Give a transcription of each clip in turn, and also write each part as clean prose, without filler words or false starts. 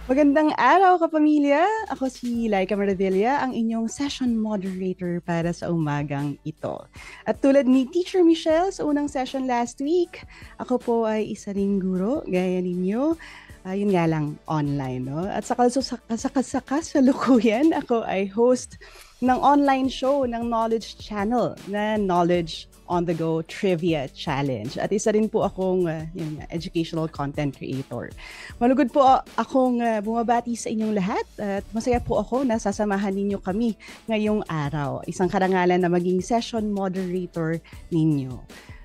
Magandang araw, kapamilya! Ako si Laika Maravilla, ang inyong session moderator para sa umagang ito. At tulad ni Teacher Michelle sa unang session last week, ako po ay isa ring guro, gaya ninyo. Yun nga lang, online. No? At sa kasalukuyan, ako ay host ng online show ng Knowledge Channel na Knowledge on the Go Trivia Challenge. At isa rin po akong educational content creator. Malugod po akong bumabati sa inyong lahat at masaya po ako na sasamahan ninyo kami ngayong araw. Isang karangalan na maging session moderator ninyo.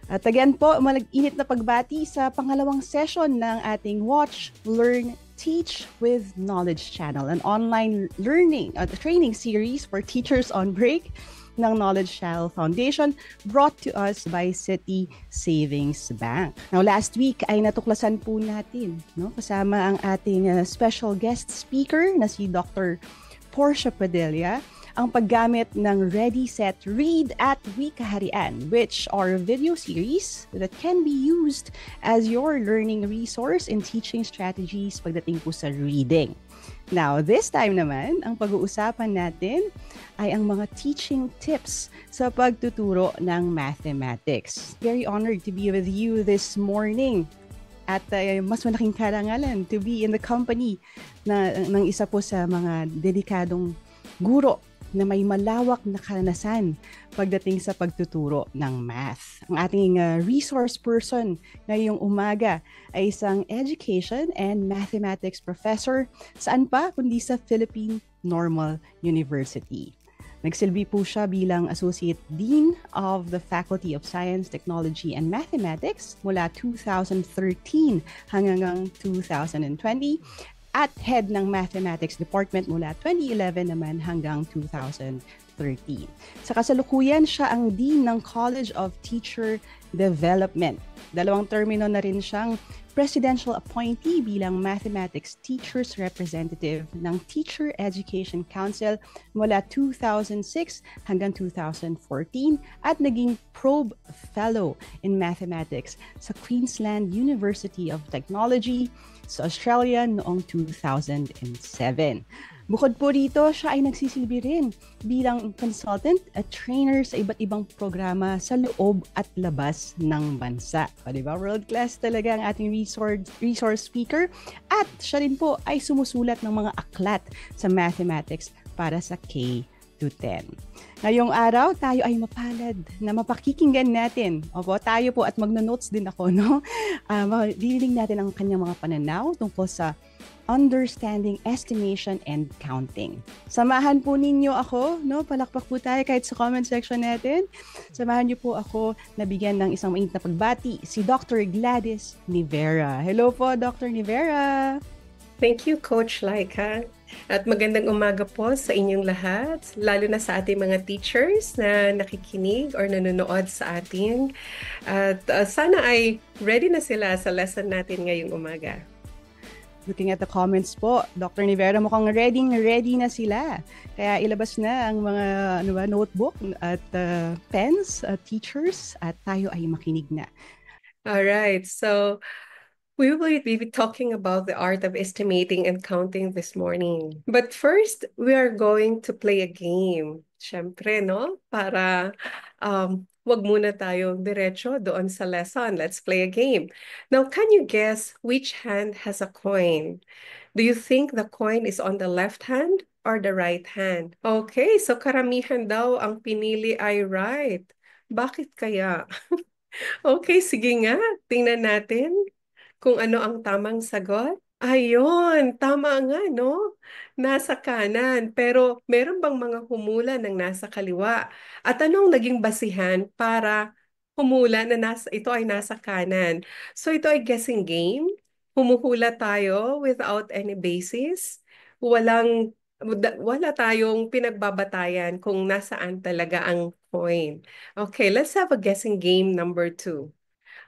At again po, malag-init na pagbati sa pangalawang session ng ating Watch, Learn, Teach with Knowledge Channel, an online learning training series for teachers on break ng Knowledge Channel Foundation, brought to us by City Savings Bank. Now, last week ay natuklasan po natin, no, kasama ang ating special guest speaker na si Dr. Portia Padilla, ang paggamit ng Ready, Set, Read at Wikaharian, which are video series that can be used as your learning resource in teaching strategies pagdating po sa reading. Now, this time naman, ang pag-uusapan natin ay ang mga teaching tips sa pagtuturo ng mathematics. Very honored to be with you this morning. At mas malaking karangalan to be in the company ng isa po sa mga dedikadong guro na may malawak na karanasan pagdating sa pagtuturo ng math. Ang ating resource person ngayong umaga ay isang education and mathematics professor saan pa kundi sa Philippine Normal University. Nagsilbi po siya bilang Associate Dean of the Faculty of Science, Technology, and Mathematics mula 2013 hanggang 2020 at head ng Mathematics Department mula 2011 naman hanggang 2013. Sa kasalukuyan, siya ang Dean ng College of Teacher Development. Dalawang termino na rin siyang presidential appointee bilang Mathematics Teachers Representative ng Teacher Education Council mula 2006 hanggang 2014 at naging Probe Fellow in Mathematics sa Queensland University of Technology sa Australia noong 2007. Bukod po rito, siya ay nagsisilbi rin bilang consultant at trainer sa iba't ibang programa sa loob at labas ng bansa. O, diba? World class talaga ang ating resource speaker. At siya rin po ay sumusulat ng mga aklat sa mathematics para sa K to 10. Ngayong araw, tayo ay mapalad na mapakikinggan natin. Opo, tayo po at magno-notes din ako, no? Dililing natin ang kanyang mga pananaw tungkol sa understanding, estimation, and counting. Samahan po ninyo ako, no? Palakpak po tayo kahit sa comment section natin. Samahan niyo po ako na bigyan ng isang mainit na pagbati, si Dr. Gladys Nivera. Hello po, Dr. Nivera! Thank you, Coach Laika. At magandang umaga po sa inyong lahat, lalo na sa ating mga teachers na nakikinig or nanonood sa ating. At sana ay ready na sila sa lesson natin ngayong umaga. Looking at the comments po, Dr. Nivera, mukhang ready na sila. Kaya ilabas na ang mga notebook at pens, teachers, at tayo ay makinig na. All right, so we will be talking about the art of estimating and counting this morning. But first, we are going to play a game. Siyempre, no? Para wag muna tayong diretso doon sa lesson. Let's play a game. Now, can you guess which hand has a coin? Do you think the coin is on the left hand or the right hand? Okay, so karamihan daw ang pinili ay right. Bakit kaya? Okay, sige nga. Tingnan natin kung ano ang tamang sagot. Ayun, tama nga, no? Nasa kanan. Pero meron bang mga humula ng nasa kaliwa? At anong naging basihan para humula na ito ay nasa kanan? So ito ay guessing game. Humuhula tayo without any basis. Wala tayong pinagbabatayan kung nasaan talaga ang coin. Okay, let's have a guessing game number 2.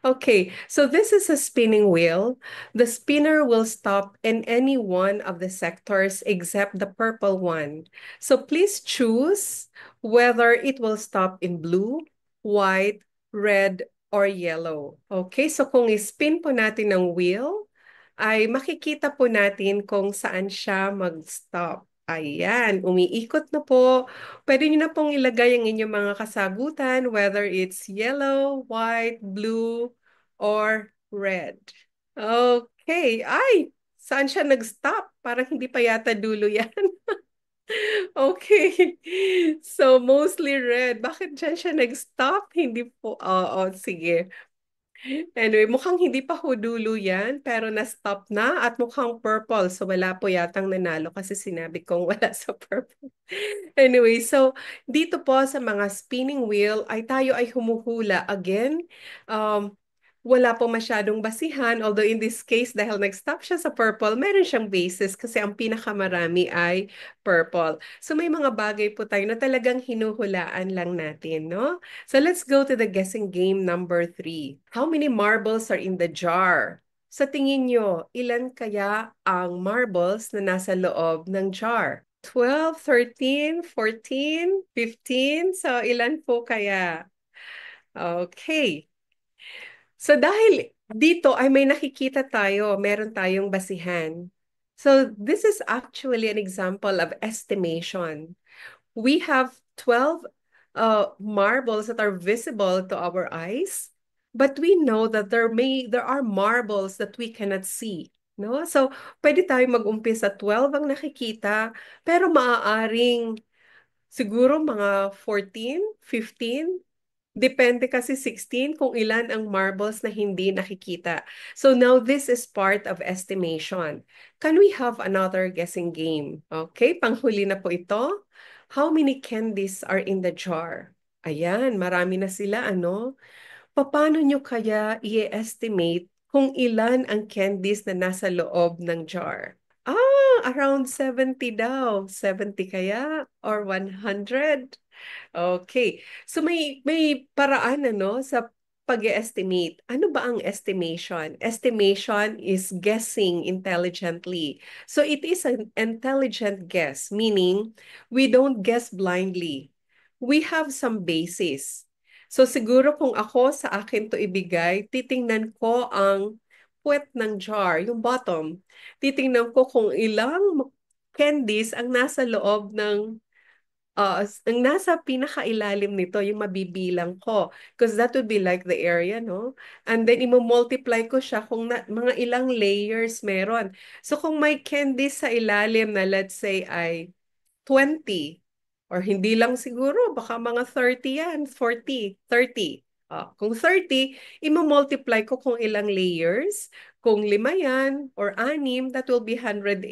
Okay, so this is a spinning wheel. The spinner will stop in any one of the sectors except the purple one. So please choose whether it will stop in blue, white, red, or yellow. Okay, so kung i-spin po natin ng wheel, ay makikita po natin kung saan siya mag-stop. Ayan, umiikot na po. Pwede nyo na pong ilagay ang inyong mga kasagutan, whether it's yellow, white, blue, or red. Okay. Ay, saan siya nag-stop? Parang hindi pa yata dulo yan. Okay. So, mostly red. Bakit dyan siya nag-stop? Hindi po. Oo, sige. Anyway, mukhang hindi pa hudulo yan, pero na-stop na at mukhang purple. So wala po yatang nanalo kasi sinabi kong wala sa purple. Anyway, so dito po sa mga spinning wheel ay tayo ay humuhula again. Um, wala po masyadong basihan, although in this case, dahil nag-stop siya sa purple, meron siyang basis kasi ang pinakamarami ay purple. So may mga bagay po tayo na talagang hinuhulaan lang natin, no? So let's go to the guessing game number 3. How many marbles are in the jar? Sa tingin nyo, ilan kaya ang marbles na nasa loob ng jar? 12, 13, 14, 15? So ilan po kaya? Okay. So dahil dito ay may nakikita tayo, meron tayong basihan. So this is actually an example of estimation. We have 12 marbles that are visible to our eyes, but we know that there are marbles that we cannot see. No? So, pwede tayo mag-umpisa 12 ang nakikita, pero maaaring siguro mga 14, 15, depende kasi 16 kung ilan ang marbles na hindi nakikita. So now this is part of estimation. Can we have another guessing game? Okay, panghuli na po ito. How many candies are in the jar? Ayan, marami na sila, ano? Paano nyo kaya i-estimate kung ilan ang candies na nasa loob ng jar? Around 70 daw. 70 kaya? Or 100? Okay. So may paraan ano sa pag-estimate. Ano ba ang estimation? Estimation is guessing intelligently. So it is an intelligent guess, meaning we don't guess blindly. We have some basis. So siguro kung ako sa akin to ibigay, titingnan ko ang puwet ng jar, yung bottom. Titingnan ko kung ilang candies ang nasa loob ng ang nasa pinakailalim nito, yung mabibilang ko. Because that would be like the area, no? And then, imo-multiply ko siya kung mga ilang layers meron. So, kung may candy sa ilalim na let's say ay 20, or hindi lang siguro, baka mga 30 yan, 40, 30. Kung 30, imo-multiply ko kung ilang layers. Kung 5 yan, or 6, that will be 180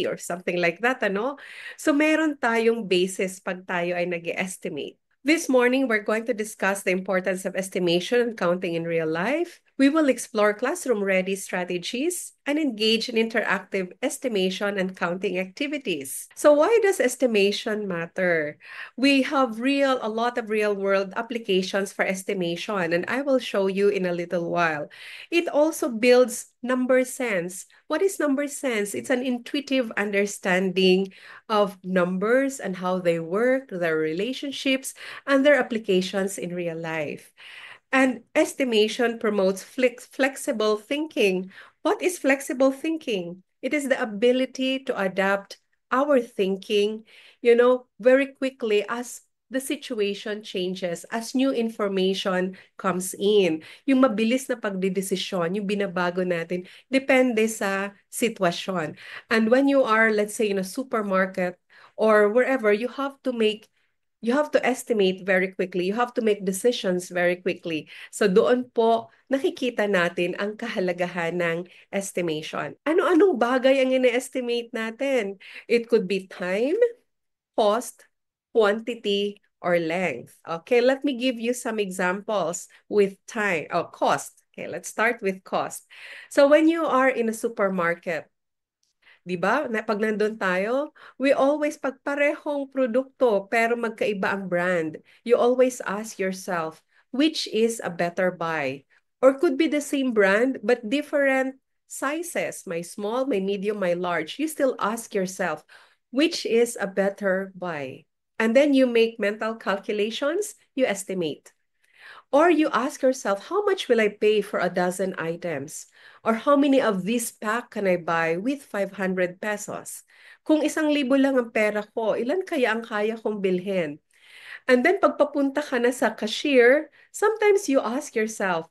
or something like that, ano? So meron tayong basis pag tayo ay nag-estimate. This morning, we're going to discuss the importance of estimation and counting in real life. We will explore classroom-ready strategies and engage in interactive estimation and counting activities. So why does estimation matter? We have a lot of real-world applications for estimation, and I will show you in a little while. It also builds number sense. What is number sense? It's an intuitive understanding of numbers and how they work, their relationships, and their applications in real life. And estimation promotes flexible thinking. What is flexible thinking? It is the ability to adapt our thinking, very quickly as the situation changes, as new information comes in. Yung mabilis na pagdidesisyon, yung binabago natin, depende sa sitwasyon. And when you are, let's say, in a supermarket or wherever, you have to estimate very quickly. You have to make decisions very quickly. So doon po nakikita natin ang kahalagahan ng estimation. Ano-anong bagay ang ine-estimate natin? It could be time, cost, quantity, or length. Okay, let me give you some examples with time or cost. Okay, let's start with cost. So when you are in a supermarket, 'di ba? Pag nandun tayo, we always pagparehong produkto pero magkaiba ang brand. You always ask yourself, which is a better buy? Or could be the same brand but different sizes, my small, my medium, my large. You still ask yourself, which is a better buy? And then you make mental calculations, you estimate. Or you ask yourself, how much will I pay for a dozen items? Or how many of this pack can I buy with 500 pesos? Kung 1,000 lang ang pera ko, ilan kaya ang kaya kong bilhin? And then pagpapunta ka na sa cashier, sometimes you ask yourself,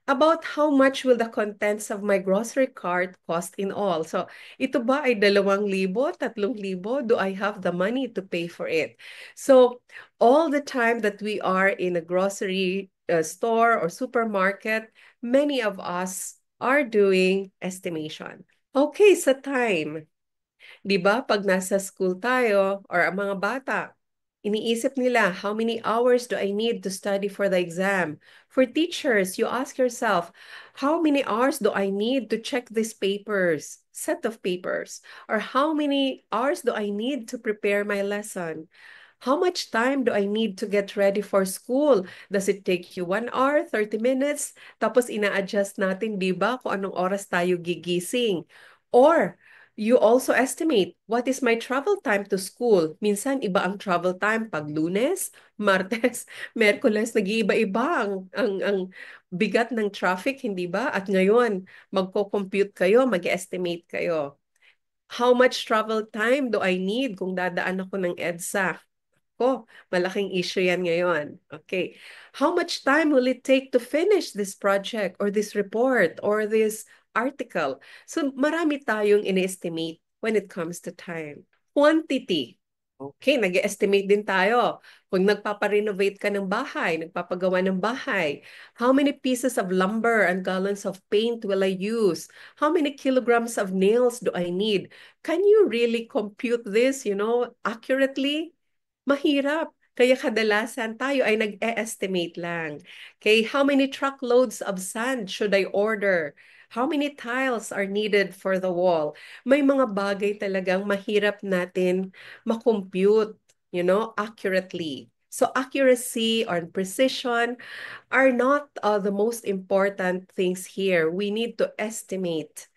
about how much will the contents of my grocery cart cost in all? So, ito ba ay 2,000, 3,000? Do I have the money to pay for it? So, all the time that we are in a grocery store or supermarket, many of us are doing estimation. Okay, sa time. 'Di ba, pag nasa school tayo or ang mga bata, iniisip nila, how many hours do I need to study for the exam? For teachers, you ask yourself, how many hours do I need to check these papers, set of papers? Or how many hours do I need to prepare my lesson? How much time do I need to get ready for school? Does it take you 1 hour, 30 minutes? Tapos ina-adjust natin, di ba, kung anong oras tayo gigising. Or, you also estimate, what is my travel time to school? Minsan, iba ang travel time pag Lunes, Martes, Merkules, nag-iiba-iba ang bigat ng traffic, hindi ba? At ngayon, magko-compute kayo, mag-estimate kayo. How much travel time do I need kung dadaan ako ng EDSA? Ko, malaking issue yan ngayon. Okay. How much time will it take to finish this project or this report or this article? So marami tayong in-estimate when it comes to time. Quantity. Okay, nag-estimate din tayo. Kung nagpaparenovate ka ng bahay, nagpapagawa ng bahay, how many pieces of lumber and gallons of paint will I use? How many kilograms of nails do I need? Can you really compute this, accurately? Mahirap. Kaya kadalasan tayo ay nag-e-estimate lang. Okay, how many truckloads of sand should I order? How many tiles are needed for the wall? May mga bagay talagang mahirap natin makompute, accurately. So accuracy or precision are not the most important things here. We need to estimate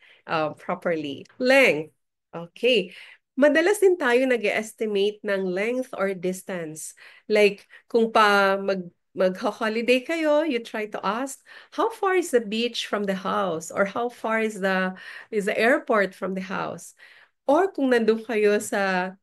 properly. Length. Okay. Madalas din tayo nag-estimate ng length or distance. Like, kung mag-holiday kayo, you try to ask, how far is the beach from the house? Or how far is the airport from the house? Or kung nandun kayo sa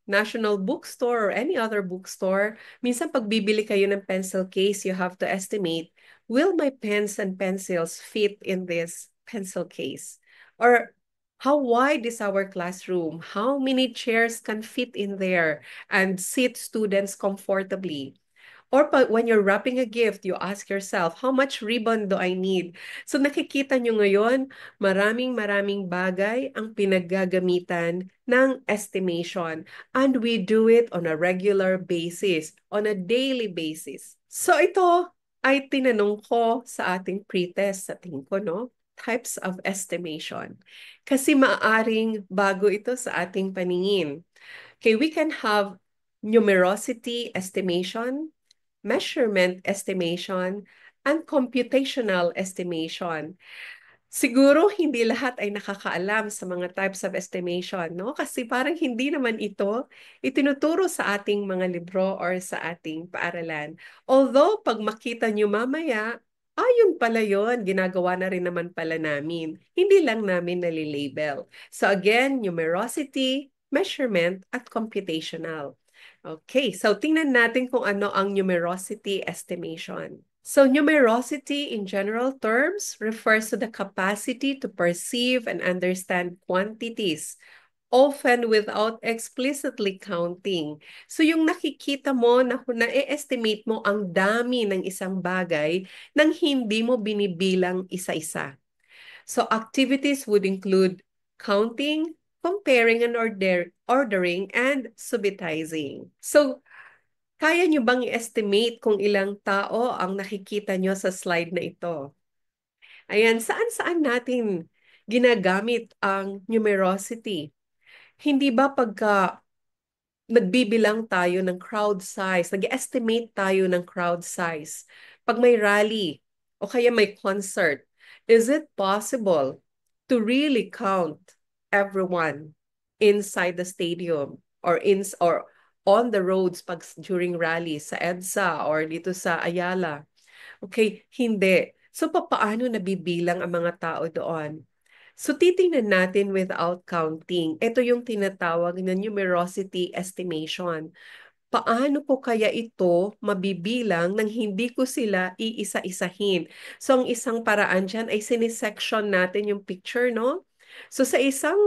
National Bookstore or any other bookstore, minsan pag bibili kayo ng pencil case, you have to estimate, will my pens and pencils fit in this pencil case? Or how wide is our classroom? How many chairs can fit in there and sit students comfortably? Or when you're wrapping a gift, you ask yourself, how much ribbon do I need? So nakikita nyo ngayon, maraming bagay ang pinaggagamitan ng estimation. And we do it on a regular basis, on a daily basis. So ito ay tinanong ko sa ating pretest, sa tingin ko, no? Types of estimation. Kasi maaaring bago ito sa ating paningin. Okay, we can have numerosity estimation, measurement estimation, and computational estimation. Siguro hindi lahat ay nakakaalam sa mga types of estimation, no? Kasi parang hindi naman ito itinuturo sa ating mga libro or sa ating paaralan. Although, pag makita nyo mamaya, yun pala yun, ginagawa na rin naman pala namin. Hindi lang namin nalilabel. So again, numerosity, measurement, at computational. Okay, so tingnan natin kung ano ang numerosity estimation. So numerosity in general terms refers to the capacity to perceive and understand quantities, often without explicitly counting. So yung nakikita mo, na-estimate mo ang dami ng isang bagay nang hindi mo binibilang isa-isa. So activities would include counting, comparing and ordering, and subitizing. So kaya nyo bang i-estimate kung ilang tao ang nakikita nyo sa slide na ito? Ayan, saan-saan natin ginagamit ang numerosity? Hindi ba pagka nagbibilang tayo ng crowd size, nag-estimate tayo ng crowd size, pag may rally o kaya may concert, is it possible to really count everyone inside the stadium or on the roads pag during rallies sa EDSA or dito sa Ayala. Okay, hindi. So, papaano nabibilang ang mga tao doon? So, titingnan natin without counting. Ito yung tinatawag na numerosity estimation. Paano ko kaya ito mabibilang nang hindi ko sila iisa-isahin? So, ang isang paraan dyan ay sinisection natin yung picture, no? So, sa isang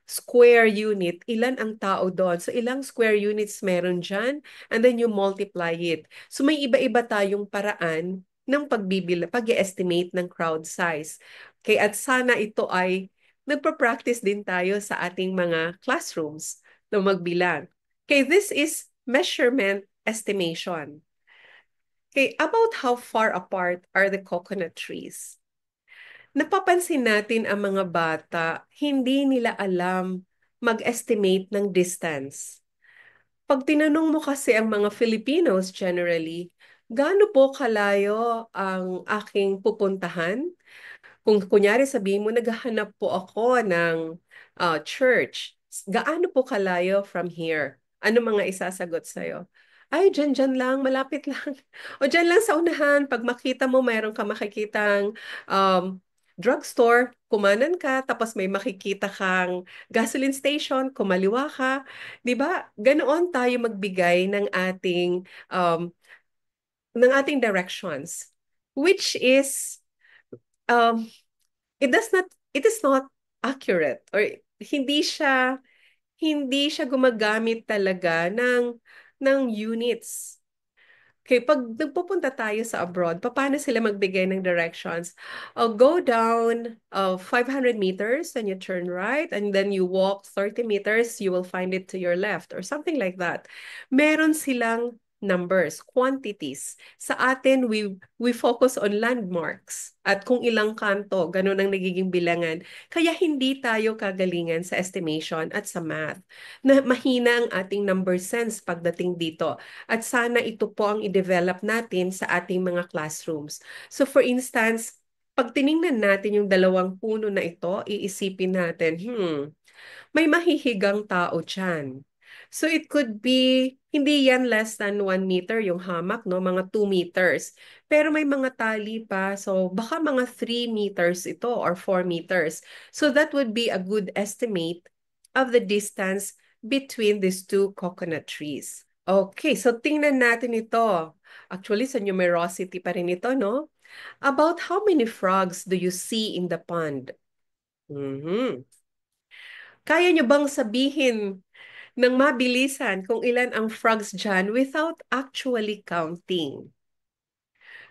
square unit, ilan ang tao doon? So, ilang square units meron dyan? And then you multiply it. So, may iba-iba tayong paraan ng pag-estimate ng crowd size. Okay, at sana ito ay nagpa-practice din tayo sa ating mga classrooms na magbilang. Okay, this is measurement estimation. Okay, about how far apart are the coconut trees? Napapansin natin ang mga bata, hindi nila alam mag-estimate ng distance. Pag tinanong mo kasi ang mga Filipinos generally, gaano po kalayo ang aking pupuntahan? Kung kunyari sabihin mo, naghahanap po ako ng church. Gaano po kalayo from here? Ano mga isasagot sa'yo? Ay, dyan lang, malapit lang. O dyan lang sa unahan, pag makita mo, mayroon ka makikitang um, drugstore, kumanan ka, tapos may makikita kang gasoline station, kumaliwa ka. 'Di ba? Ganoon tayo magbigay um, ng ating directions, which is um, it is not accurate or hindi siya hindi siya gumagamit talaga ng units. Okay, pag nagpupunta tayo sa abroad, paano sila magbigay ng directions? Go down 500 meters, then you turn right, and then you walk 30 meters, you will find it to your left, or something like that. Meron silang numbers, quantities. Sa atin, we focus on landmarks at kung ilang kanto, ganun ang nagiging bilangan. Kaya hindi tayo kagalingan sa estimation at sa math. Na mahina ang ating number sense pagdating dito. At sana ito po ang i-develop natin sa ating mga classrooms. So for instance, pag tiningnan natin yung dalawang puno na ito, iisipin natin, may mahihigang tao dyan. So it could be, hindi yan less than 1 meter yung hamak, no? Mga 2 meters. Pero may mga tali pa, so baka mga 3 meters ito or 4 meters. So that would be a good estimate of the distance between these two coconut trees. Okay, so tingnan natin ito. Actually, sa numerosity pa rin ito, no? About how many frogs do you see in the pond? Mhm. Kaya nyo bang sabihin ng mabilisan kung ilan ang frogs dyan without actually counting?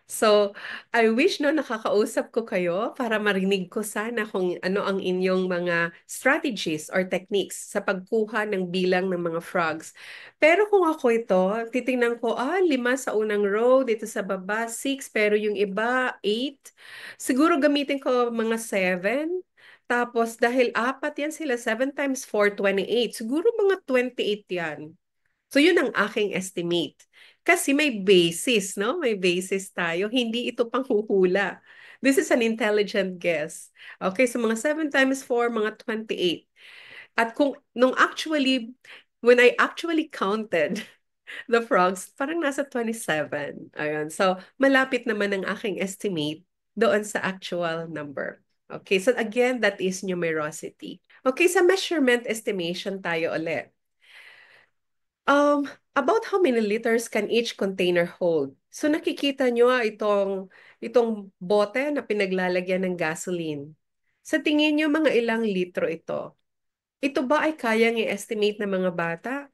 So, I wish no nakakausap ko kayo para marinig ko sana kung ano ang inyong mga strategies or techniques sa pagkuha ng bilang ng mga frogs. Pero kung ako ito, titingnan ko, 5 sa unang row, dito sa baba, 6, pero yung iba, 8. Siguro gamitin ko mga 7. Tapos, dahil 4 yan sila, 7 times 4, 28. Siguro mga 28 yan. So, yun ang aking estimate. Kasi may basis, no? May basis tayo. Hindi ito panghuhula. This is an intelligent guess. Okay, so mga 7 times 4, mga 28. At when I actually counted the frogs, parang nasa 27. Ayun. So, malapit naman ang aking estimate doon sa actual number. Okay, so again, that is numerosity. Okay, sa measurement estimation tayo ulit. About how many liters can each container hold? So nakikita nyo itong bote na pinaglalagyan ng gasoline. Sa tingin nyo mga ilang litro ito? Ito ba ay kayang i-estimate ng mga bata?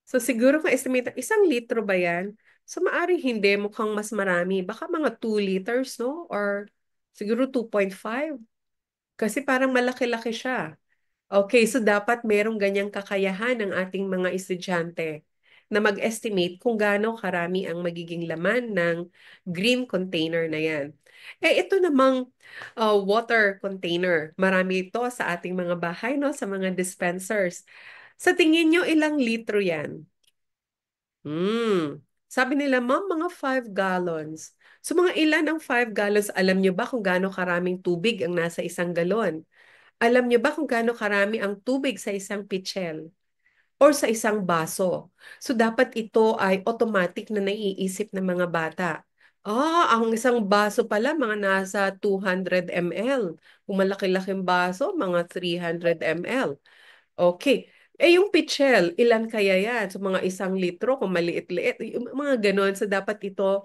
So siguro kung estimate 1 litro ba yan? So maaring hindi, mukhang mas marami. Baka mga 2 liters, no? Or siguro 2.5. Kasi parang malaki-laki siya. Okay, so dapat merong ganyang kakayahan ng ating mga estudyante na mag-estimate kung gaano karami ang magiging laman ng green container na yan. Ito namang water container. Marami ito sa ating mga bahay, no? Sa mga dispensers. Sa tingin nyo, ilang litro yan? Sabi nila, ma'am, mga 5 gallons. So mga ilan ang 5 gallons? Alam nyo ba kung gaano karaming tubig ang nasa 1 galon? Alam niyo ba kung gaano karami ang tubig sa isang pitchel? or sa isang baso. So dapat ito ay automatic na naiisip ng mga bata. Ang isang baso pala mga nasa 200 ml. Kung malaki-laking baso, mga 300 ml. Okay. Yung pitchel, ilan kaya yan? So mga 1 litro, kung maliit-liit, yung mga ganon. So dapat ito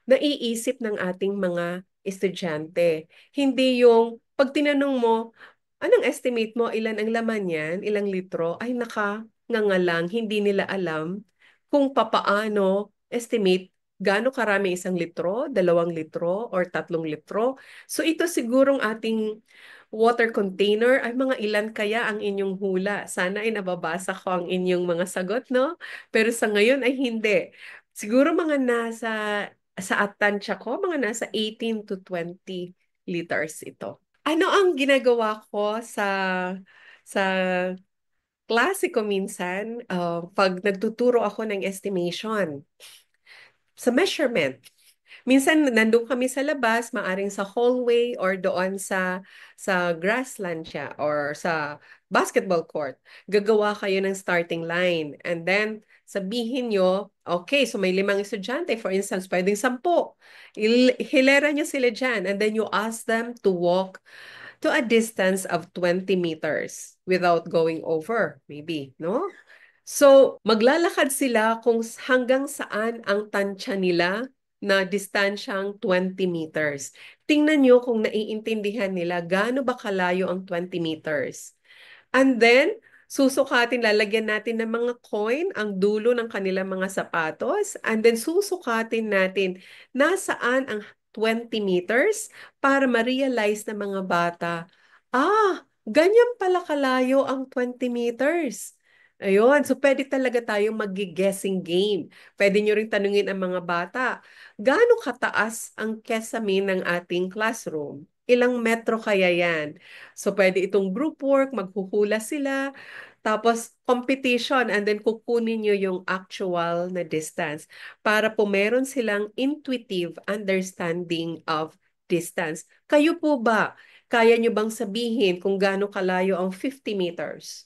naiisip ng ating mga estudyante. Hindi yung pag tinanong mo, anong estimate mo, ilan ang laman yan, ilang litro, ay nakangangalang, hindi nila alam kung papaano estimate gaano karami 1 litro, 2 litro, or 3 litro. So ito sigurong ating water container ay mga ilan kaya ang inyong hula. Sana ay nababasa ko ang inyong mga sagot, no? Pero sa ngayon ay hindi. Siguro mga sa tansya ko, mga nasa 18 to 20 liters ito. Ano ang ginagawa ko sa klase ko minsan, pag nagtuturo ako ng estimation, sa measurement? Minsan nandun kami sa labas, maaring sa hallway or doon sa grassland siya or sa basketball court. Gagawa kayo ng starting line. And then sabihin nyo, okay, so may 5 estudyante, for instance, pwedeng 10. Hilera nyo sila dyan and then you ask them to walk to a distance of 20 meters without going over, maybe, no? So, maglalakad sila kung hanggang saan ang tansya nila na distansyang 20 meters. Tingnan nyo kung naiintindihan nila gaano ba kalayo ang 20 meters. And then, susukatin, lalagyan natin ng mga coin ang dulo ng kanilang mga sapatos. And then, susukatin natin nasaan ang 20 meters para ma-realize ng mga bata, ganyan pala kalayo ang 20 meters. Ayun, so pwede talaga tayong mag-guessing game. Pwede nyo rin tanungin ang mga bata, gaano kataas ang kesame ng ating classroom? Ilang metro kaya yan? So pwede itong group work, maghuhula sila, tapos competition, and then kukunin nyo yung actual na distance para po meron silang intuitive understanding of distance. Kayo po ba, kaya nyo bang sabihin kung gaano kalayo ang 50 meters?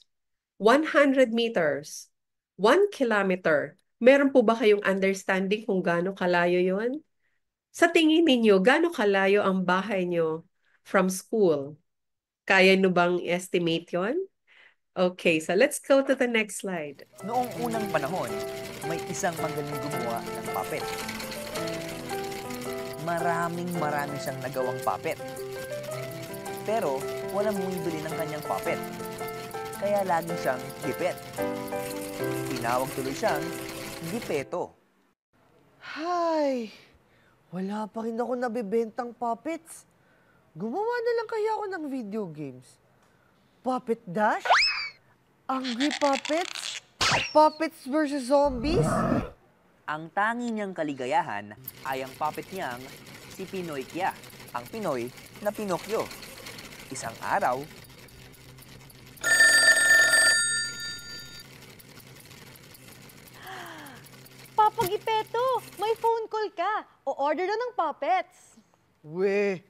100 meters, 1 kilometer. Meron po ba kayong understanding kung gaano kalayo yon? Sa tingin ninyo, gaano kalayo ang bahay nyo from school? Kaya nyo bang estimate yon? Okay, so let's go to the next slide. Noong unang panahon, may isang magaling gumawa ng puppet. Maraming siyang nagawang puppet. Pero walang bumibili ng kanyang puppet. Kaya laging siyang gipet. Tinawag tuloy siyang Gipeto. Hay, wala pa rin ako nabibentang puppets. Gumawa na lang kaya ako ng video games. Puppet Dash? Angry Puppets? Puppets versus Zombies? Ang tangi niyang kaligayahan ay ang puppet niyang si Pinoy Kya, ang Pinoy na Pinokyo. Isang araw, Papa Gipeto, may phone call ka. O order na ng puppets. We,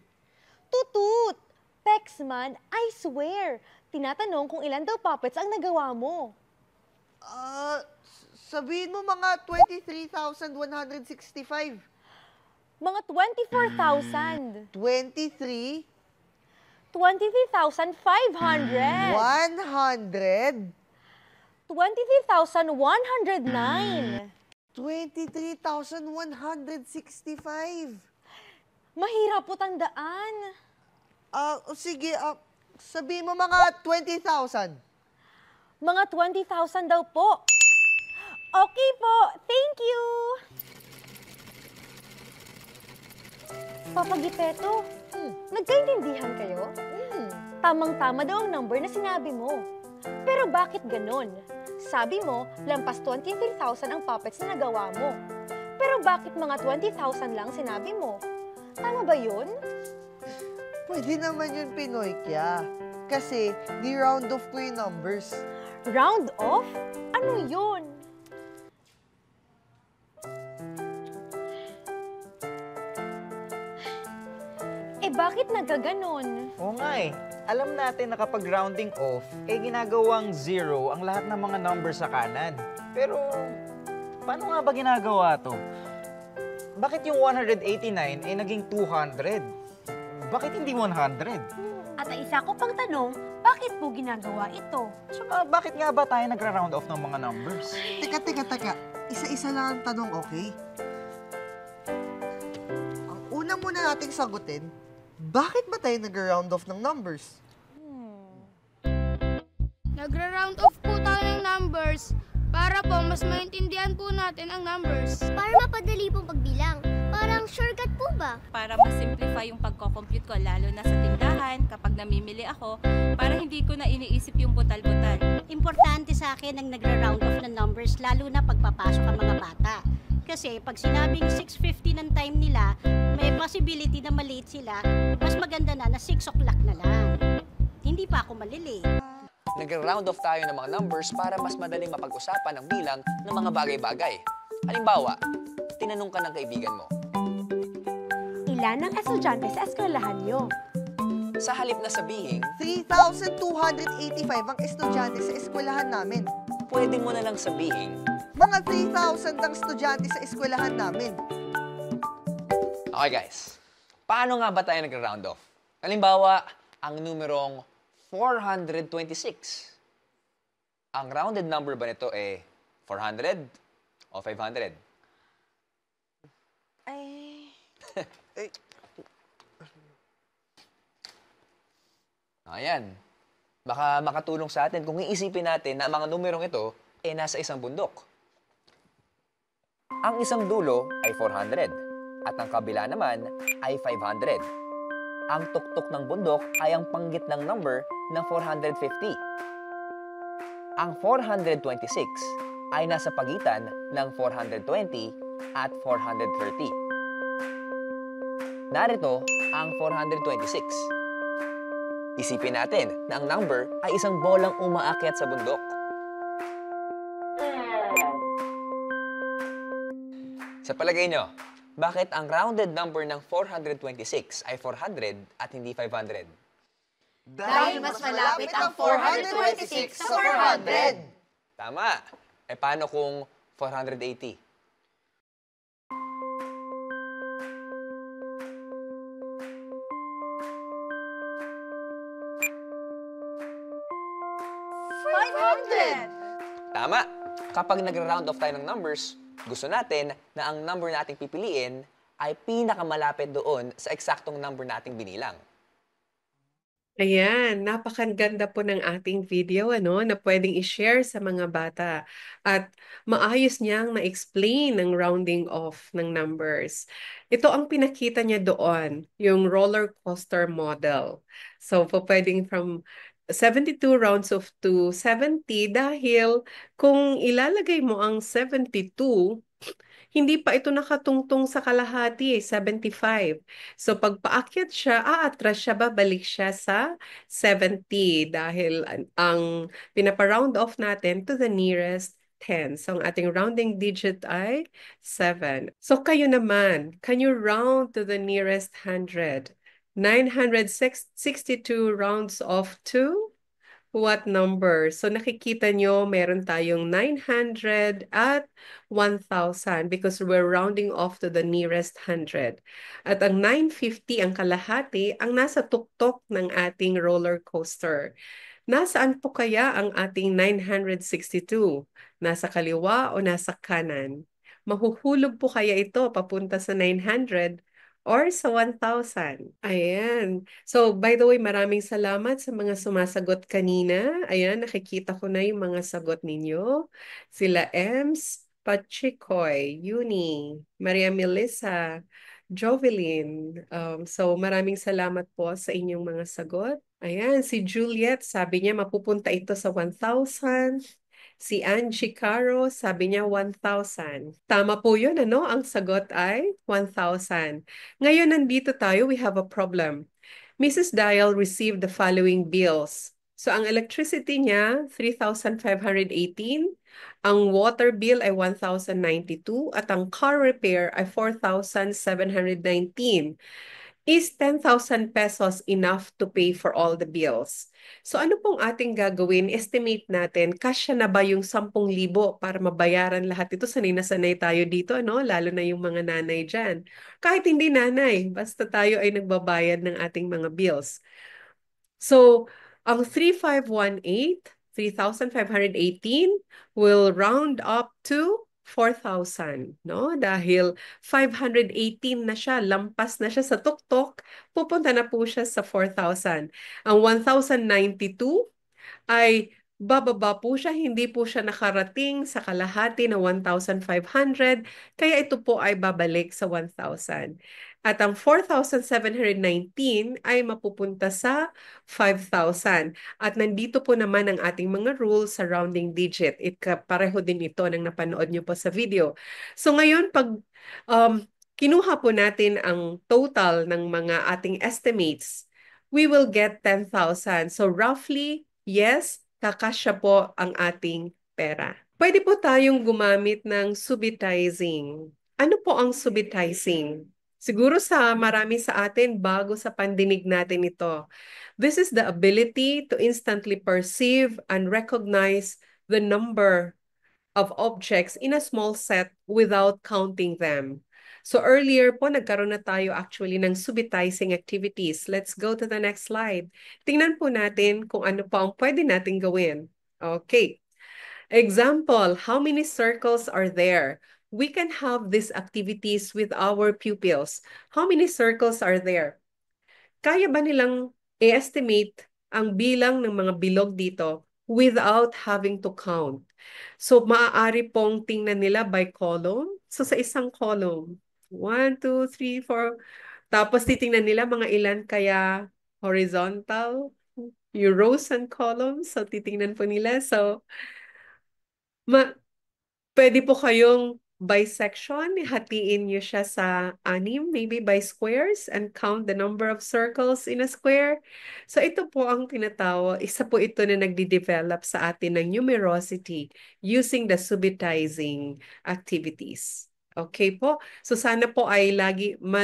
Tutut! Pexman, I swear. Tinatanong kung ilan daw puppets ang nagawa mo. sabihin mo mga 23,165. Mga 24,000. 23, 23,500. 100, 23,109. 23,165. Mahirap po tandaan. Sige, sabihin mo mga 20,000. Mga 20,000 daw po. Okay po, thank you. Papa Gipeto, nagkaintindihan kayo? Tamang-tama daw ang number na sinabi mo. Pero bakit ganon? Sabi mo, lampas 23,000 ang puppets na nagawa mo. Pero bakit mga 20,000 lang sinabi mo? Tama ba yun? Pwede naman yun, Pinoy Kya. Kasi, ni-round off ko yung numbers. Round off? Ano yun? Bakit nagkaganon? Oo nga eh. Alam natin na kapag rounding off, ginagawang 0 ang lahat ng mga numbers sa kanan. Pero, paano nga ba ginagawa to? Bakit yung 189 ay naging 200? Bakit hindi 100? At ang isa ko pang tanong, bakit po ginagawa ito? Saka, bakit nga ba tayo nagra-round off ng mga numbers? Teka. Isa-isa lang ang tanong, okay? Ang una muna nating sagutin, bakit ba tayo nag-round off ng numbers? Nagra-round off po tayo ng numbers para po mas maintindihan po natin ang numbers. Para mapadali pong pagbilang. Parang shortcut po ba? Para mas-simplify yung pagko-compute ko, lalo na sa tindahan, kapag namimili ako, para hindi ko na iniisip yung butal-butal. Importante sa akin ang nagra-round off ng numbers lalo na pagpapasok ang mga bata. Kasi pag sinabing 6:50 ng time nila, may possibility na malate sila, mas maganda na 6 o'clock na lang. Hindi pa ako malilate. Nag-round off tayo ng mga numbers para mas madaling mapag-usapan ang bilang ng mga bagay-bagay. Halimbawa, tinanong ka ng kaibigan mo. Ilan ang estudyante sa eskwelahan niyo? Sa halip na sabihin, 3,285 ang estudyante sa eskwelahan namin. pwede mo na lang sabihin, Mga 3,000 ang estudyante sa eskwelahan namin. okay guys, paano nga ba tayo nag-round off? Halimbawa, ang numerong 426. Ang rounded number ba nito 400 o 500? Ayan. Baka makatulong sa atin kung iisipin natin na ang mga numerong ito nasa isang bundok. Ang isang dulo ay 400 at ang kabila naman ay 500. Ang tuktok ng bundok ay ang panggitnang number ng 450. Ang 426 ay nasa pagitan ng 420 at 430. Narito ang 426. Isipin natin na ang number ay isang bolang umaakyat sa bundok. Sa palagay nyo, bakit ang rounded number ng 426 ay 400 at hindi 500? Dahil mas malapit ang 426 sa 400. Tama! Paano kung 480? Tama! Kapag nag-round off tayo ng numbers, gusto natin na ang number nating pipiliin ay pinakamalapit doon sa eksaktong number nating binilang. Ayan, napakaganda po ng ating video na pwedeng i-share sa mga bata. At maayos niyang na-explain ang rounding off ng numbers. Ito ang pinakita niya doon, yung roller coaster model. So, pwedeng from 72 rounds off to 70 dahil kung ilalagay mo ang 72, hindi pa ito nakatungtong sa kalahati, 75. So pag paakyat siya, aatras siya, babalik siya sa 70 dahil ang pinapa-round off natin to the nearest 10. So ang ating rounding digit ay 7. So kayo naman, can you round to the nearest 100? 962 rounds off to what number? So nakikita nyo, meron tayong 900 at 1,000 because we're rounding off to the nearest 100. At ang 950, ang kalahati, ang nasa tuktok ng ating roller coaster. Nasaan po kaya ang ating 962? Nasa kaliwa o nasa kanan? Mahuhulog po kaya ito papunta sa 900 or sa 1,000. Ayan. So, by the way, maraming salamat sa mga sumasagot kanina. Ayan, nakikita ko na yung mga sagot ninyo. Sila Ems, Pachicoy, Uni, Maria Melissa, Jovelyn. So, maraming salamat po sa inyong mga sagot. Ayan, si Juliet, sabi niya mapupunta ito sa 1,000. Si Angie Caro, sabi niya 1,000. Tama po yun, Ang sagot ay 1,000. Ngayon, nandito tayo, we have a problem. Mrs. Dial received the following bills. So, ang electricity niya, 3,518. Ang water bill ay 1,092. At ang car repair ay 4,719. Is 10,000 pesos enough to pay for all the bills? So ano pong ating gagawin? Estimate natin, kasya na ba yung 10,000 para mabayaran lahat ito? Sanay na sanay tayo dito, ano? Lalo na yung mga nanay dyan. Kahit hindi nanay, basta tayo ay nagbabayad ng ating mga bills. So, ang 3,518 will round up to 4,000, no? Dahil 518 na siya, lampas na siya sa tuktok, pupunta na po siya sa 4,000. Ang 1,092 ay bababa po siya, hindi po siya nakarating sa kalahati na 1,500, kaya ito po ay babalik sa 1,000. At ang 4,719 ay mapupunta sa 5,000. At nandito po naman ang ating mga rules sa rounding digit. Pareho din ito ng napanood nyo po sa video. So ngayon, pag kinuha po natin ang total ng mga ating estimates, we will get 10,000. So roughly, yes, kakasya po ang ating pera. Pwede po tayong gumamit ng subitizing. Ano po ang subitizing? Siguro sa marami sa atin, bago sa pandinig natin ito. This is the ability to instantly perceive and recognize the number of objects in a small set without counting them. So earlier po, nagkaroon na tayo actually ng subitizing activities. Let's go to the next slide. Tingnan po natin kung ano pa ang pwede natin gawin. Okay. Example, how many circles are there? We can have these activities with our pupils. How many circles are there? Kaya ba nilang i-estimate ang bilang ng mga bilog dito without having to count? So, maaari pong tingnan nila by column. So, sa isang column, 1, 2, 3, 4. Tapos, titingnan nila mga ilan kaya horizontal, yung rows and columns. So, titingnan po nila. So, pwede po kayong by section, hatiin nyo siya sa 6, maybe by squares, and count the number of circles in a square. So ito po ang tinatawag, isa po ito na nagde-develop sa atin ng numerosity using the subitizing activities. Okay po? So sana po ay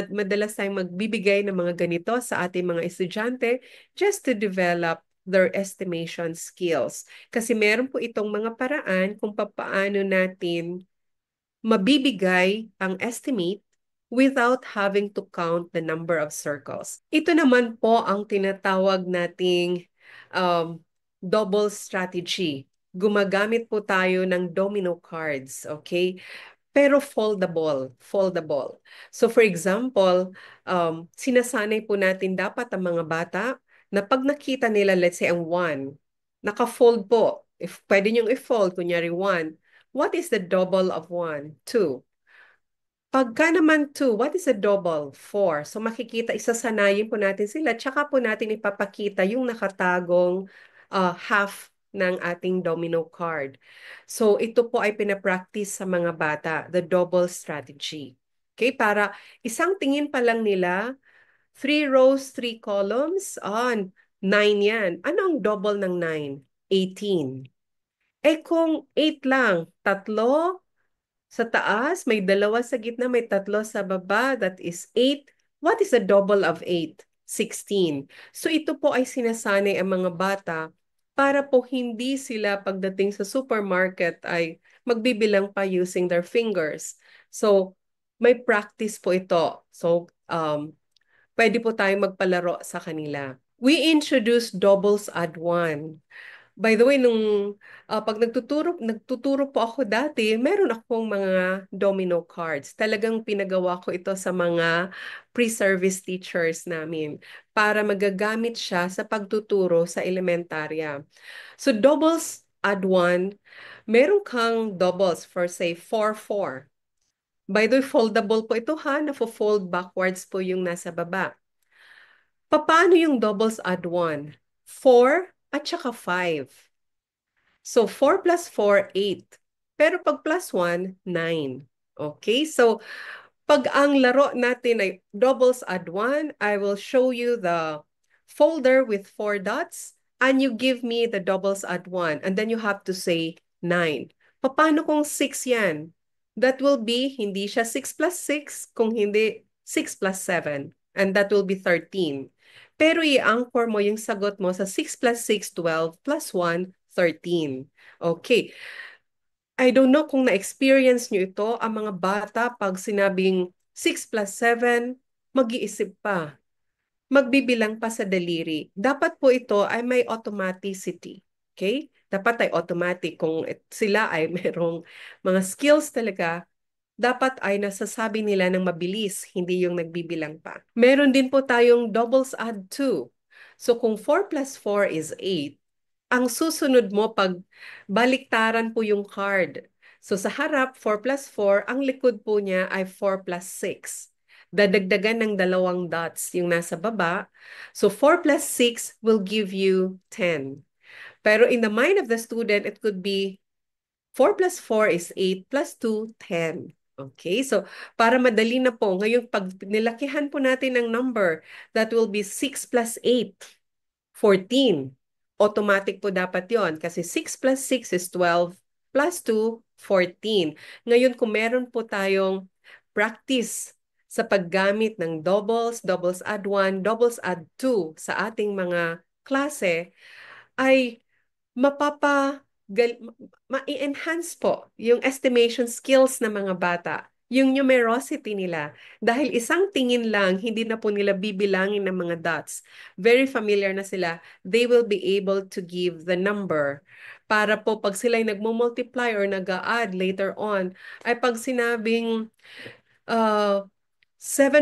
madalas tayong magbibigay ng mga ganito sa ating mga estudyante just to develop their estimation skills. Kasi meron po itong mga paraan kung paano natin mabibigay ang estimate without having to count the number of circles. Ito naman po ang tinatawag nating double strategy. Gumagamit po tayo ng domino cards, okay? Pero foldable. So for example, sinasanay po natin dapat ang mga bata na pag nakita nila, let's say, ang 1, naka-fold po. If pwede niyong i-fold, kunyari 1, what is the double of 1? 2. Pagka naman 2, what is the double? 4. So makikita, isasanayin po natin sila, tsaka po natin ipapakita yung nakatagong half ng ating domino card. So ito po ay pinapractice sa mga bata, the double strategy. Okay, para isang tingin pa lang nila, 3 rows, 3 columns, 9 yan. Ano ang double ng 9? 18. Eh kung 8 lang, 3 sa taas, may 2 sa gitna, may 3 sa baba, that is 8. What is the double of 8? 16. So ito po ay sinasanay ang mga bata para po hindi sila pagdating sa supermarket ay magbibilang pa using their fingers. So may practice po ito. So pwede po tayong magpalaro sa kanila. We introduce doubles add 1. By the way, pag nagtuturo po ako dati, meron akong mga domino cards. Talagang pinagawa ko ito sa mga pre-service teachers namin para magagamit siya sa pagtuturo sa elementarya. So doubles add 1, meron kang doubles for say 4, 4. By the way, foldable po ito ha, nafo-fold backwards po yung nasa baba. Paano yung doubles add 1? 4 at saka 5. So 4 plus 4, 8. Pero pag plus 1, 9. Okay, so pag ang laro natin ay doubles add 1, I will show you the folder with 4 dots and you give me the doubles add 1 and then you have to say 9. Paano kung 6 yan? That will be, hindi siya 6 plus 6, kung hindi 6 plus 7. And that will be 13. Pero i-anchor mo yung sagot mo sa 6 plus 6, 12, plus 1, 13. Okay. I don't know kung na-experience nyo ito, ang mga bata pag sinabing 6 plus 7, mag-iisip pa. Magbibilang pa sa daliri. Dapat po ito ay may automaticity. Okay? Dapat ay automatic. Kung sila ay merong mga skills talaga, dapat ay nasasabi nila ng mabilis, hindi yung nagbibilang pa. Meron din po tayong doubles add 2. So kung 4 plus 4 is 8, ang susunod mo pag baliktaran po yung card. So sa harap, 4 plus 4, ang likod po niya ay 4 plus 6. Dadagdagan ng dalawang dots yung nasa baba. So 4 plus 6 will give you 10. Pero in the mind of the student, it could be 4 plus 4 is 8 plus 2, 10. Okay, so para madali na po, ngayon pag nilakihan po natin ng number, that will be 6 plus 8, 14. Automatic po dapat yon kasi 6 plus 6 is 12 plus 2, 14. Ngayon kung meron po tayong practice sa paggamit ng doubles, doubles add 1, doubles add 2 sa ating mga klase, ay ma-enhance po yung estimation skills ng mga bata, yung numerosity nila. Dahil isang tingin lang, hindi na po nila bibilangin ng mga dots. Very familiar na sila. They will be able to give the number. Para po pag sila'y nagmo-multiply or nag-a-add later on, ay pag sinabing 7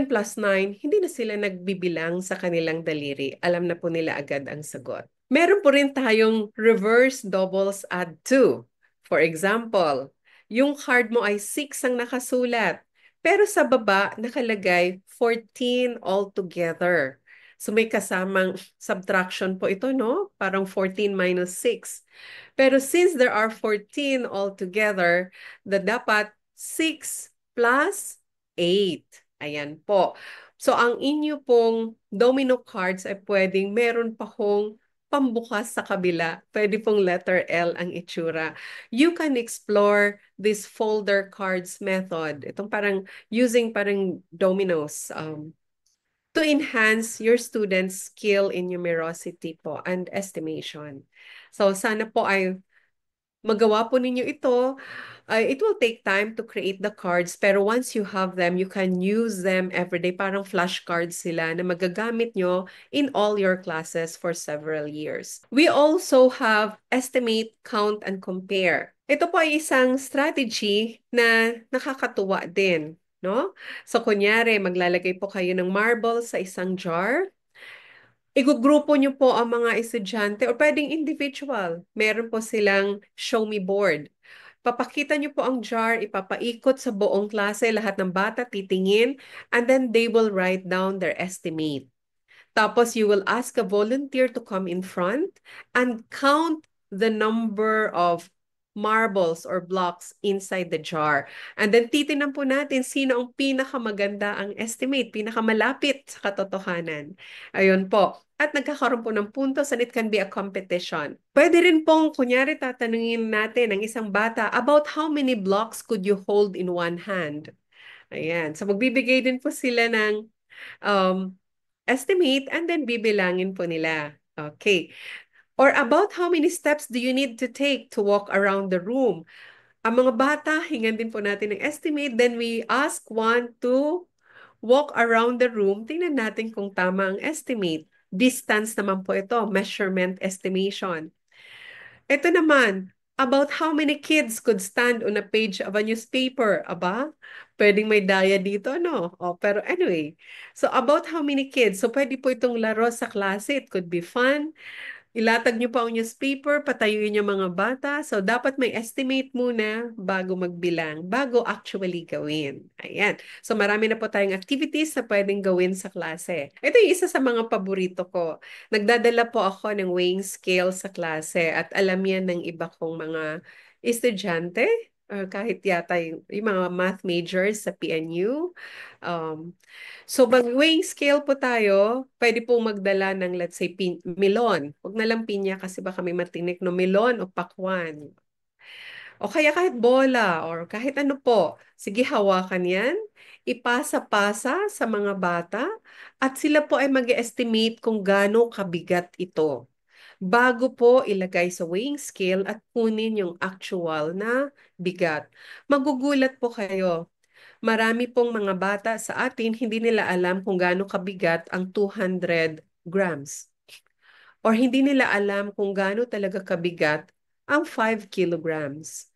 plus 9, hindi na sila nagbibilang sa kanilang daliri. Alam na po nila agad ang sagot. Meron po rin tayong reverse doubles add 2. For example, yung card mo ay 6 ang nakasulat, pero sa baba nakalagay 14 altogether. So may kasamang subtraction po ito, no? Parang 14 minus 6. Pero since there are 14 altogether, dapat 6 plus 8. Ayan po. So ang inyo pong domino cards ay pwedeng meron pa hong pambukas sa kabila. Pwede pong letter L ang itsura. You can explore this folder cards method. Itong parang using parang dominoes to enhance your students' skill in numerosity po and estimation. So sana po ay magawa po ninyo ito. It will take time to create the cards, pero once you have them, you can use them every day. Parang flashcards sila na magagamit nyo in all your classes for several years. We also have estimate, count, and compare. Ito po ay isang strategy na nakakatuwa din, no? So kunyari, maglalagay po kayo ng marble sa isang jar. Igugrupo nyo po ang mga estudyante o pwedeng individual. Meron po silang show me board. Papakita nyo po ang jar, ipapaikot sa buong klase, lahat ng bata titingin, and then they will write down their estimate. Tapos you will ask a volunteer to come in front and count the number of marbles or blocks inside the jar. And then titingnan po natin sino ang pinakamaganda ang estimate, pinakamalapit sa katotohanan. Ayun po. At nagkakaroon po ng puntos and it can be a competition. Pwede rin pong, kunyari, tatanungin natin ang isang bata about how many blocks could you hold in one hand. Ayan. So magbibigay din po sila ng estimate and then bibilangin po nila. Okay. Or about how many steps do you need to take to walk around the room? Ang mga bata, hingan din po natin ng estimate. Then we ask one to walk around the room. Tingnan natin kung tama ang estimate. Distance naman po ito, measurement estimation. Ito naman, about how many kids could stand on a page of a newspaper. Aba, pwedeng may daya dito, no? Oh, pero anyway, so about how many kids? So pwede po itong laro sa klase. It could be fun. Ilatag nyo pa ang newspaper, patayuin yung mga bata. So, dapat may estimate muna bago magbilang, bago actually gawin. Ayan. So, marami na po tayong activities na pwedeng gawin sa klase. Ito yung isa sa mga paborito ko. Nagdadala po ako ng weighing scale sa klase at alam yan ng iba kong mga estudyante, or kahit yata yung mga math majors sa PNU. So, mag-weighing scale po tayo, pwede pong magdala ng, let's say, melon. Huwag na lang pinya kasi baka may matinik no melon o pakwan. O kaya kahit bola or kahit ano po. Sige, hawakan yan. ipasa-pasa sa mga bata at sila po ay mag-estimate kung gaano kabigat ito bago po ilagay sa weighing scale at kunin yung actual na bigat. Magugulat po kayo. Marami pong mga bata sa atin hindi nila alam kung gaano kabigat ang 200 grams. Or hindi nila alam kung gaano talaga kabigat ang 5 kilograms.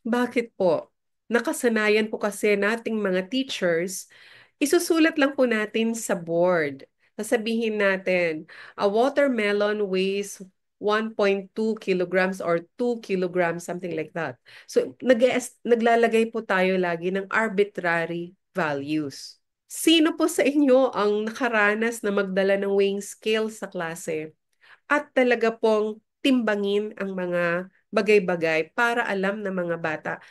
Bakit po? Nakasanayan po kasi nating mga teachers, isusulat lang po natin sa board. Sasabihin natin, a watermelon weighs 1.2 kilograms or 2 kilograms, something like that. So, naglalagay po tayo lagi ng arbitrary values. Sino po sa inyo ang nakaranas na magdala ng weighing scale sa klase at talaga pong timbangin ang mga bagay-bagay para alam ng mga bata?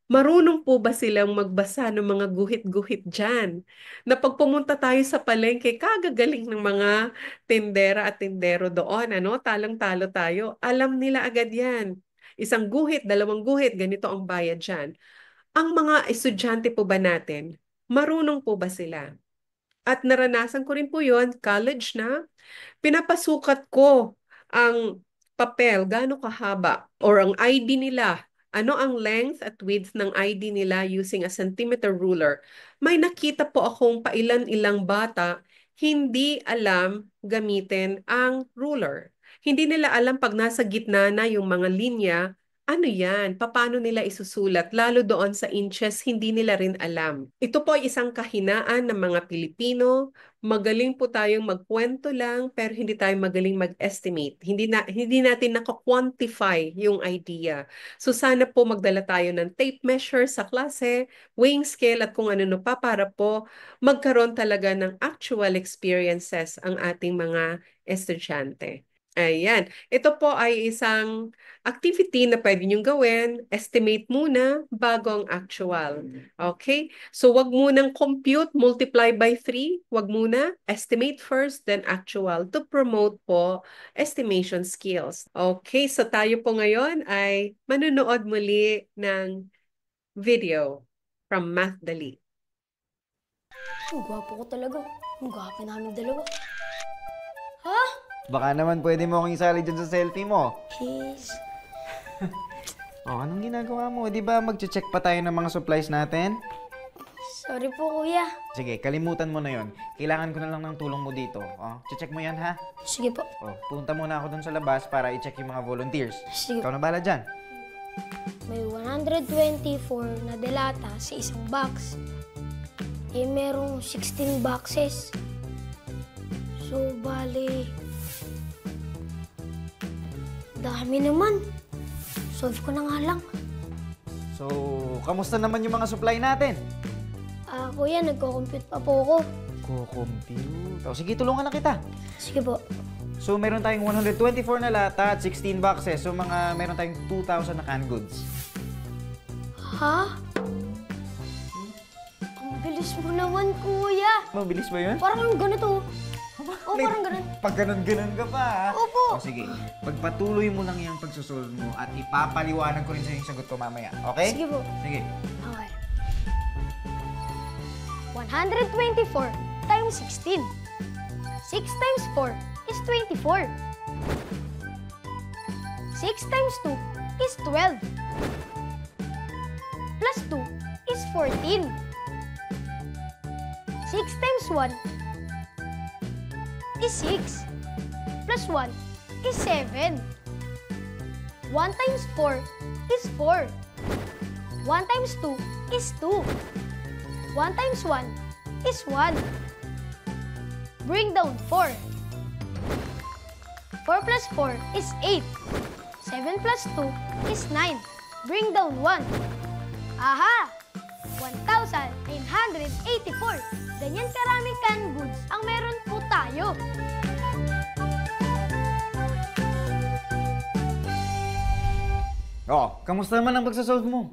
Marunong po ba silang magbasa ng mga guhit-guhit dyan? Na pag pumunta tayo sa palengke, kagagaling ng mga tindera at tindero doon, ano? Talang-talo tayo. Alam nila agad yan. Isang guhit, dalawang guhit, ganito ang bayad dyan. Ang mga estudyante po ba natin, marunong po ba sila? At naranasan ko rin po yon, college na, pinapasukat ko ang papel, gaano kahaba, or ang ID nila. Ano ang length at width ng ID nila using a centimeter ruler? May nakita po akong pailan-ilang bata hindi alam gamitin ang ruler. Hindi nila alam pag nasa gitna na yung mga linya, ano yan? Paano nila isusulat? Lalo doon sa inches, hindi nila rin alam. Ito po ay isang kahinaan ng mga Pilipino. Magaling po tayong magkwento lang, pero hindi tayo magaling mag-estimate. Hindi natin naka-quantify yung idea. So sana po magdala tayo ng tape measure sa klase, weighing scale at kung ano pa para po magkaroon talaga ng actual experiences ang ating mga estudyante. Ayan. Ito po ay isang activity na pwede niyong gawin. Estimate muna bago ang actual. Okay? So, wag munang compute, multiply by 3. Wag muna. Estimate first, then actual to promote po estimation skills. Okay? So, tayo po ngayon ay manunood muli ng video from Mathdali. Ang gwapo ko talaga. Ang gwapo namin dalawa. Ha? Baka naman pwede mo akong isali dyan sa selfie mo. Please. Oh, anong ginagawa mo? Di ba mag-check pa tayo ng mga supplies natin? Sorry po, kuya. Sige, kalimutan mo na yon. Kailangan ko na lang ng tulong mo dito. Oh, check mo yan, ha? Sige po. Oh, punta muna ako dun sa labas para i-check yung mga volunteers. Sige. Ikaw na bala dyan. May 124 na delata sa isang box. Eh, merong 16 boxes. So, bali... dami naman. Solve ko na nga lang. So, kamusta naman yung mga supply natin? Kuya, nagko-compute pa po ako. Ko-compute? Oh, sige, tulungan na kita. Sige po. So, meron tayong 124 na lata at 16 boxes. So, meron tayong 2,000 na canned goods. Ha? Ang bilis mo naman, kuya. Mabilis ba yun? Parang ganito. O, parang ganun. Pag ganun-ganun ka pa, ha? Opo. O, sige. Pagpatuloy mo lang yung pagsusolve mo at ipapaliwanag ko rin sa yung sagot ko mamaya. Okay? Sige po. Sige. Okay. 124 times 16. 6 times 4 is 24. 6 times 2 is 12. Plus 2 is 14. 6 times 1 is 6. Plus 1 is 7. 1 times 4 is 4. 1 times 2 is 2. 1 times 1 is 1. Bring down 4. 4 plus 4 is 8. 7 plus 2 is 9. Bring down 1. Aha! 1,984. Ganyan karaming canned goods ang meron po tayo. Oh, kamusta naman ang pagsasolve mo?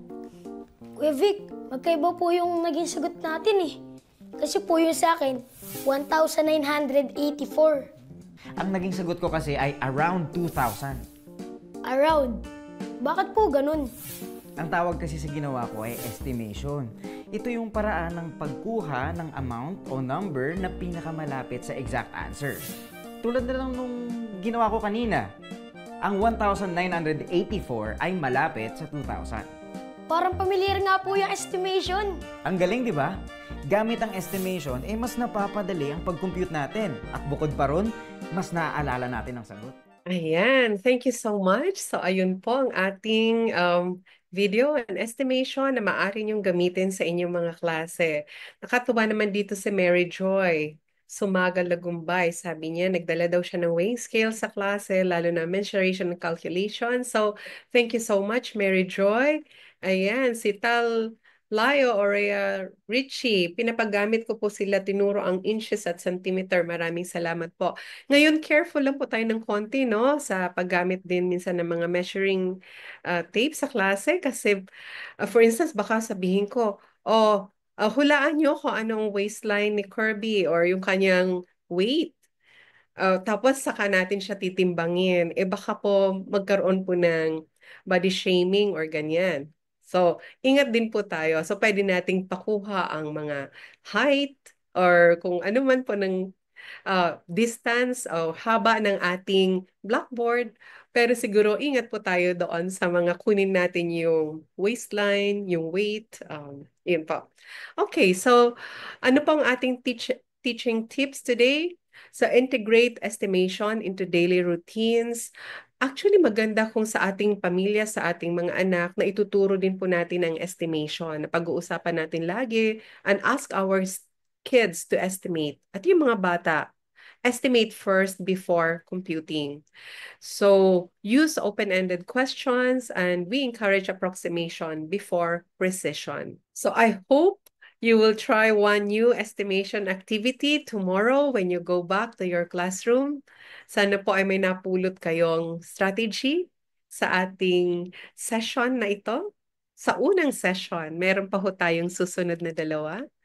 Kuya Vic, magkaiba po yung naging sagot natin eh. Kasi po yung sa akin, 1,984. Ang naging sagot ko kasi ay around 2,000. Around. Bakit po ganun? Ang tawag kasi sa ginawa ko ay estimation. Ito yung paraan ng pagkuha ng amount o number na pinakamalapit sa exact answer. Tulad na lang nung ginawa ko kanina. Ang 1,984 ay malapit sa 2,000. Parang pamilyar nga po yung estimation. Ang galing, di ba? Gamit ang estimation, mas napapadali ang pag-compute natin. At bukod pa ron, mas naaalala natin ang sagot. Ayan, thank you so much. So ayun po ang ating video and estimation na maaari niyong gamitin sa inyong mga klase. Nakatuwa naman dito si Mary Joy. Sumagal Lagumbay. Sabi niya, nagdala daw siya ng weighing scale sa klase, lalo na mensuration and calculation. So, thank you so much, Mary Joy. Ayan, si Tal Layo or Richie, pinapagamit ko po sila, tinuro ang inches at centimeter. Maraming salamat po. Ngayon, careful lang po tayo ng konti, no? Sa paggamit din minsan ng mga measuring tape sa klase. Kasi, for instance, baka sabihin ko, hulaan nyo kung anong waistline ni Kirby or yung kanyang weight. Tapos saka natin siya titimbangin. Baka po magkaroon po ng body shaming or ganyan. So, ingat din po tayo. So, pwede nating pakuha ang mga height or kung ano man po ng distance o haba ng ating blackboard. Pero siguro ingat po tayo doon sa mga kunin natin yung waistline, yung weight. Yun po. Okay, so ano pong ating teaching tips today? So integrate estimation into daily routines. Actually, maganda kung sa ating pamilya, sa ating mga anak, na ituturo din po natin ang estimation. Pag-uusapan natin lagi and ask our kids to estimate. At yung mga bata, estimate first before computing. So, use open-ended questions and we encourage approximation before precision. So, I hope you will try one new estimation activity tomorrow when you go back to your classroom. Sana po ay may napulot kayong strategy sa ating session na ito. Sa unang session, meron pa ho tayong susunod na 2.